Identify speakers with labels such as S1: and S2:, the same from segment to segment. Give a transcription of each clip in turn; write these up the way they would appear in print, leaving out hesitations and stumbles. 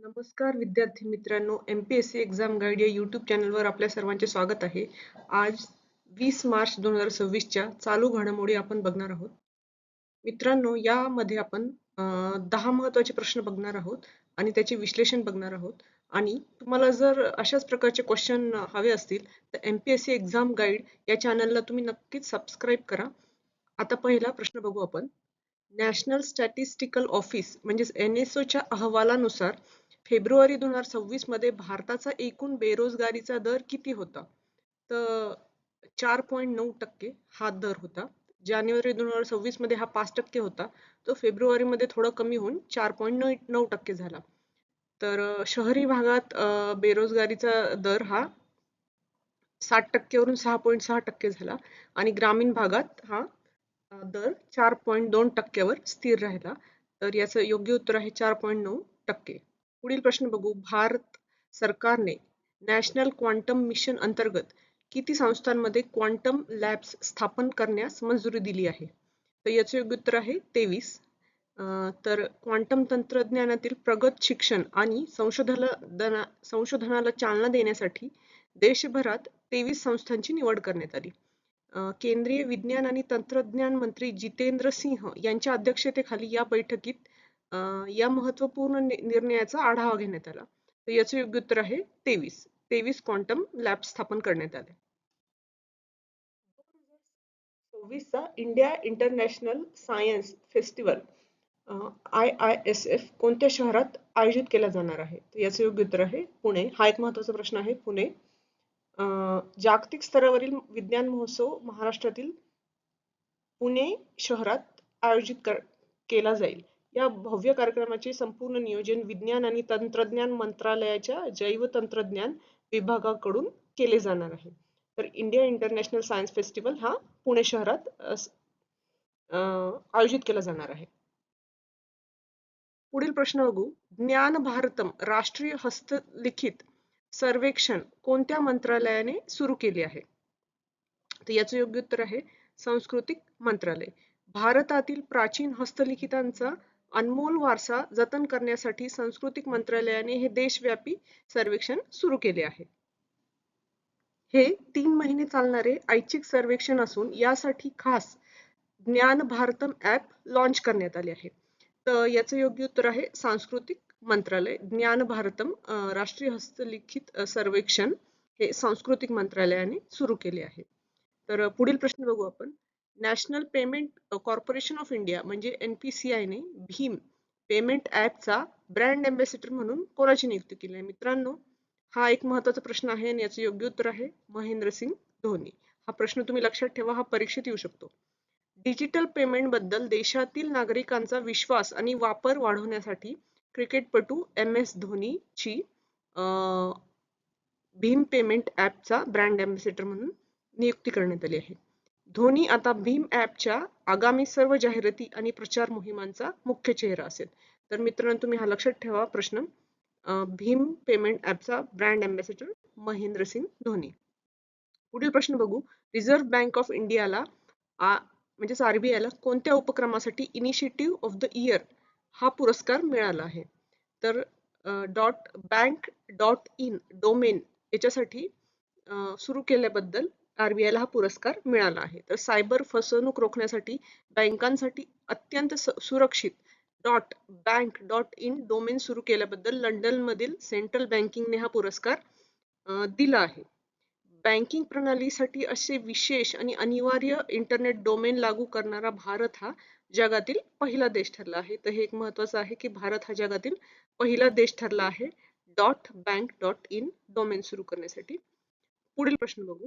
S1: नमस्कार विद्यार्थी मित्रांनो, MPSC एक्झाम गाईड या यूट्यूब चॅनलवर आपल्या सर्वांचे स्वागत आहे. आज 20 मार्च 2026च्या चालू घडामोडी आपण बघणार आहोत. मित्रांनो, यामध्ये आपण 10 महत्त्वाचे प्रश्न बघणार आहोत आणि त्याचे विश्लेषण बघणार आहोत. आणि तुम्हाला जर अशाच प्रकारचे क्वेश्चन हवे असतील तर MPSC एक्झाम गाईड या चॅनलला तुम्ही नक्कीच सबस्क्राईब करा. आता पहिला प्रश्न बघू आपण. नॅशनल स्टॅटिस्टिकल ऑफिस म्हणजेच NSOच्या अहवालानुसार फेब्रुवारी 2026 मध्ये भारताचा एकूण बेरोजगारीचा दर किती होता? तर 4.9% हा दर होता. जानेवारी 2026 मध्ये हा 5% होता. तो फेब्रुवारीमध्ये थोडा कमी होऊन 4.9% झाला. तर शहरी भागात बेरोजगारीचा दर हा 60% वरून 6.6% झाला आणि ग्रामीण भागात हा दर 4.2% वर स्थिर राहिला. तर याचं योग्य उत्तर आहे 4.9%. पुढील प्रश्न बघू. भारत सरकारने नॅशनल क्वांटम मिशन अंतर्गत किती संस्थांमध्ये क्वांटम लॅब्स स्थापन करण्यास मंजुरी दिली आहे? तर याचे योग्य उत्तर आहे 23. तर क्वांटम तंत्रज्ञानातील प्रगत शिक्षण आणि संशोधनाला चालना देण्यासाठी देशभरात 23 संस्थांची निवड करण्यात आली. केंद्रीय विज्ञान आणि तंत्रज्ञान मंत्री जितेंद्र सिंह यांच्या अध्यक्षतेखाली या बैठकीत या महत्त्वपूर्ण निर्णयाचा आढावा घेण्यात आला. तर याचे योग्य उत्तर आहे 23. 23 क्वांटम लॅब स्थापन करण्यात आले. 2026चा India international science festival IISF कोणत्या शहरात आयोजित केला जाणार आहे? तर याचे योग्य उत्तर आहे पुणे. हा एक महत्त्वाचा प्रश्न आहे. पुणे. जागतिक स्तरावरील विज्ञान महोत्सव महाराष्ट्रातील पुणे शहरात आयोजित केला जाईल. या भव्य कार्यक्रमाचे संपूर्ण नियोजन विज्ञान आणि तंत्रज्ञान मंत्रालयाच्या जैवतंत्रज्ञान विभागाकडून केले जाणार आहे. तर इंडिया इंटरनॅशनल सायन्स फेस्टिवल हा पुणे शहरात आयोजित केला जाणार आहे. पुढील प्रश्न बघू. ज्ञान भारतम राष्ट्रीय हस्तलिखित सर्वेक्षण कोणत्या मंत्रालयाने सुरू केले आहे? तर याचं योग्य उत्तर आहे सांस्कृतिक मंत्रालय. भारतातील प्राचीन हस्तलिखितांचा अनमोल वारसा जतन करण्यासाठी सांस्कृतिक मंत्रालयाने हे देशव्यापी सर्वेक्षण सुरू केले आहे. हे 3 महिने चालणारे ऐच्छिक सर्वेक्षण असून यासाठी खास ज्ञान भारतम ॲप लॉन्च करण्यात आले आहे. तर याचं योग्य उत्तर आहे सांस्कृतिक मंत्रालय. ज्ञान भारतम राष्ट्रीय हस्तलिखित सर्वेक्षण हे सांस्कृतिक मंत्रालयाने सुरू केले आहे. तर पुढील प्रश्न बघू आपण. National payment corporation of India म्हणजे NPCI ने भीम पेमेंट ॲपचा ब्रँड अँबॅसेडर म्हणून कोणाची नियुक्ती केली आहे? मित्रांनो, हा एक महत्त्वाचा प्रश्न आहे आणि याचं योग्य उत्तर आहे महेंद्रसिंग धोनी. हा प्रश्न तुम्ही लक्षात ठेवा, हा परीक्षेत येऊ शकतो. डिजिटल पेमेंट बद्दल देशातील नागरिकांचा विश्वास आणि वापर वाढवण्यासाठी क्रिकेटपटू MS धोनीची भीम पेमेंट ॲपचा ब्रँड अँबॅसेडर म्हणून नियुक्ती करण्यात आली आहे. धोनी आता भीम ॲपच्या आगामी सर्व जाहिराती आणि प्रचार मोहिमांचा मुख्य चेहरा असेल. तर मित्रांनो, तुम्ही हा लक्षात ठेवा प्रश्न. भीम पेमेंट ॲपचा ब्रँड अँबॅसेडर महेंद्रसिंग धोनी. पुढील प्रश्न बघू. रिझर्व्ह बँक ऑफ इंडियाला म्हणजेच RBI ला कोणत्या उपक्रमासाठी इनिशिएटिव्ह ऑफ द इयर हा पुरस्कार मिळाला आहे? तर .bank.in डोमेन याच्यासाठी सुरू केल्याबद्दल RBI ला हा पुरस्कार मिळाला आहे. तर सायबर फसवणूक रोखण्यासाठी बँकांसाठी अत्यंत सुरक्षित .bank.in डोमेन सुरू केल्याबद्दल लंडनमधील सेंट्रल बँकिंगने हा पुरस्कार दिला आहे. बँकिंग प्रणालीसाठी असे विशेष आणि अनिवार्य इंटरनेट डोमेन लागू करणारा भारत हा जगातील पहिला देश ठरला आहे. तर हे एक महत्त्वाचं आहे की भारत हा जगातील पहिला देश ठरला आहे .bank.in डोमेन सुरू करण्यासाठी. पुढील प्रश्न बघू.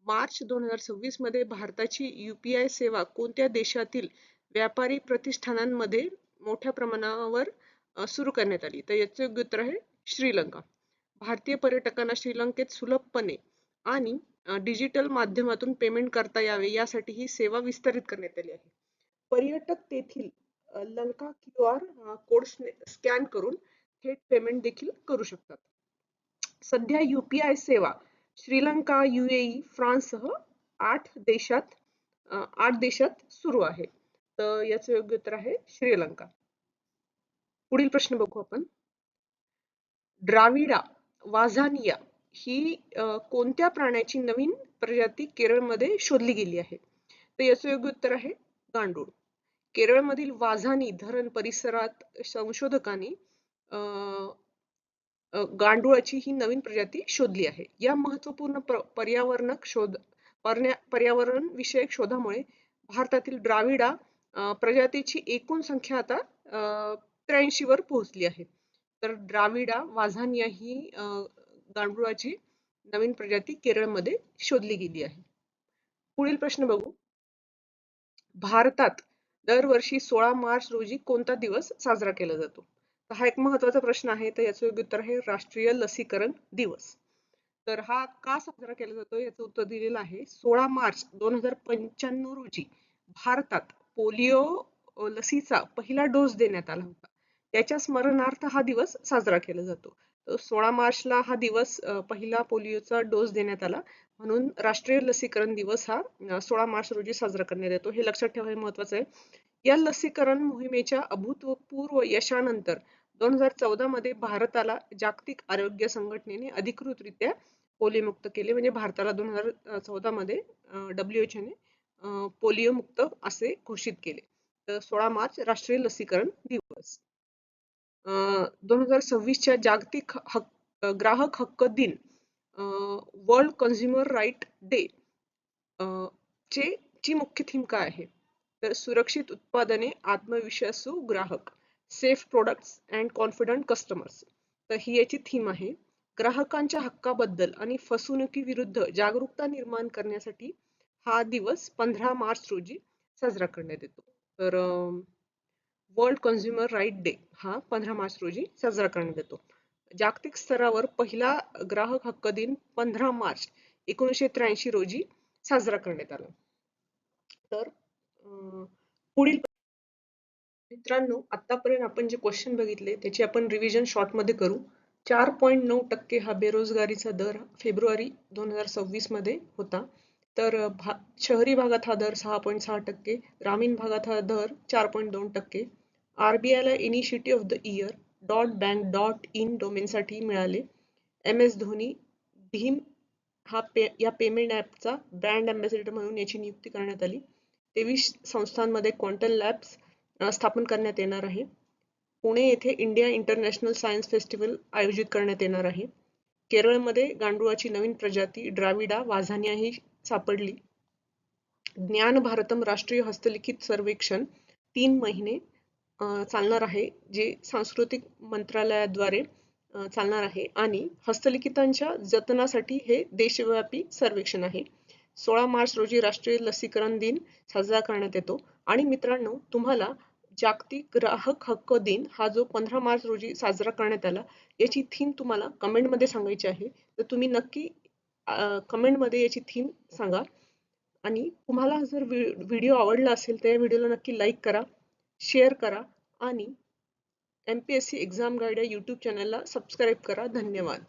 S1: मार्च 2026 मध्ये भारताची UPI सेवा कोणत्या देशातील व्यापारी प्रतिष्ठानांमध्ये मोठ्या प्रमाणावर सुरू करण्यात आली? तर याचे योग्य उत्तर आहे श्रीलंका. भारतीय पर्यटकांना श्रीलंकेत सुलभपणे आणि डिजिटल माध्यमातून पेमेंट करता यावे यासाठी ही सेवा विस्तारित करण्यात आली आहे. पर्यटक तेथील लंका QR कोड स्कॅन करून थेट पेमेंट देखील करू शकतात. सध्या UPI सेवा श्रीलंका, UAE, फ्रान्ससह 8 देशात सुरू आहे. तर याचं योग्य उत्तर आहे श्रीलंका. पुढील प्रश्न बघू आपण. ड्राविडा वाझानिया ही कोणत्या प्राण्याची नवीन प्रजाती केरळमध्ये शोधली गेली आहे? तर याचं योग्य उत्तर आहे गांडूळ. केरळमधील वाझानी धरण परिसरात संशोधकांनी गांडुळाची ही नवीन प्रजाती शोधली आहे. या महत्वपूर्ण पर्यावरण विषयक शोधामुळे भारतातील द्राविडा प्रजातीची एकूण संख्या आता 83 वर पोहोचली आहे. तर द्राविडा वाझानिया ही गांडुळाची नवीन प्रजाती केरळमध्ये शोधली गेली आहे. पुढील प्रश्न बघू. भारतात दरवर्षी 16 मार्च रोजी कोणता दिवस साजरा केला जातो? हा एक महत्वाचा प्रश्न आहे. तर याचं योग्य उत्तर आहे राष्ट्रीय लसीकरण दिवस. तर हा का साजरा केला जातो याचं उत्तर दिलेलं आहे. 16 मार्च 2095 रोजी भारतात पोलिओ लसीचा पहिला डोस देण्यात आला होता. त्याच्या स्मरणार्थ हा दिवस साजरा केला जातो. 16 मार्चला हा दिवस पहिला पोलिओचा डोस देण्यात आला, म्हणून राष्ट्रीय लसीकरण दिवस हा 16 मार्च रोजी साजरा करण्यात येतो. हे लक्षात ठेवा, हे महत्वाचं आहे. या लसीकरण मोहिमेच्या अभूतपूर्व यशानंतर 2014 मध्ये भारताला जागतिक आरोग्य संघटनेने अधिकृतरित्या पोलिओमुक्त केले. म्हणजे भारताला 2014 मध्ये WHO ने पोलिओ मुक्त असे घोषित केले. तर 16 मार्च राष्ट्रीय लसीकरण दिवस. 2026च्या जागतिक ग्राहक हक्क दिन वर्ल्ड कन्झ्युमर राईट डे ची मुख्य थीम काय आहे? तर सुरक्षित उत्पादने, आत्मविश्वासू ग्राहक, safe products and confident customers. तर ही याची थीम आहे. ग्राहकांच्या हक्काबद्दल आणि फसवणुकीविरुद्ध जागरूकता निर्माण करण्यासाठी हा दिवस 15 मार्च रोजी साजरा करण्यात येतो. तर वर्ल्ड कन्झ्युमर राईट डे हा 15 मार्च रोजी साजरा करण्यात येतो. जागतिक स्तरावर पहिला ग्राहक हक्क दिन 15 मार्च 1983 रोजी साजरा करण्यात आला. तर पुढील मित्रांनो, आतापर्यंत आपण जे क्वेश्चन बघितले त्याची आपण रिव्हिजन शॉर्ट मध्ये करू. 4.9% हा बेरोजगारीचा दर फेब्रुवारी 2026 मध्ये होता. तर शहरी भागात हा दर 6.6%, ग्रामीण भागात हा दर 4.2%. RBI ला initiative of the year .bank.in डोमेनसाठी मिळाले. MS धोनी भीम हा या पेमेंट ॲपचा ब्रँड अँबॅसेडर म्हणून याची नियुक्ती करण्यात आली. 23 संस्थांमध्ये क्वांटम लॅब्स स्थापन करण्यात येणार आहे. पुणे येथे इंडिया इंटरनॅशनल सायन्स फेस्टिवल आयोजित करण्यात येणार आहे. केरळमध्ये गांडुळाची नवीन प्रजाती द्राविडा वाझानिया ही सापडली. ज्ञान भारतम राष्ट्रीय हस्तलिखित सर्वेक्षण 3 महिने चालणार आहे, जे सांस्कृतिक मंत्रालयाद्वारे चालणार आहे आणि हस्तलिखितांच्या जतनासाठी हे देशव्यापी सर्वेक्षण आहे. 16 मार्च रोजी राष्ट्रीय लसीकरण दिन साजरा करण्यात येतो. आणि मित्रांनो, तुम्हाला जागतिक ग्राहक हक्क दिन हा जो 15 मार्च रोजी साजरा करण्यात आला याची थीम तुम्हाला कमेंटमध्ये सांगायची आहे. तर तुम्ही नक्की कमेंटमध्ये याची थीम सांगा. आणि तुम्हाला जर व्हिडिओ आवडला असेल तर या व्हिडिओला नक्की लाईक करा, शेअर करा आणि MPSC एक्झाम गाईड या YouTube चॅनलला सबस्क्राईब करा. धन्यवाद.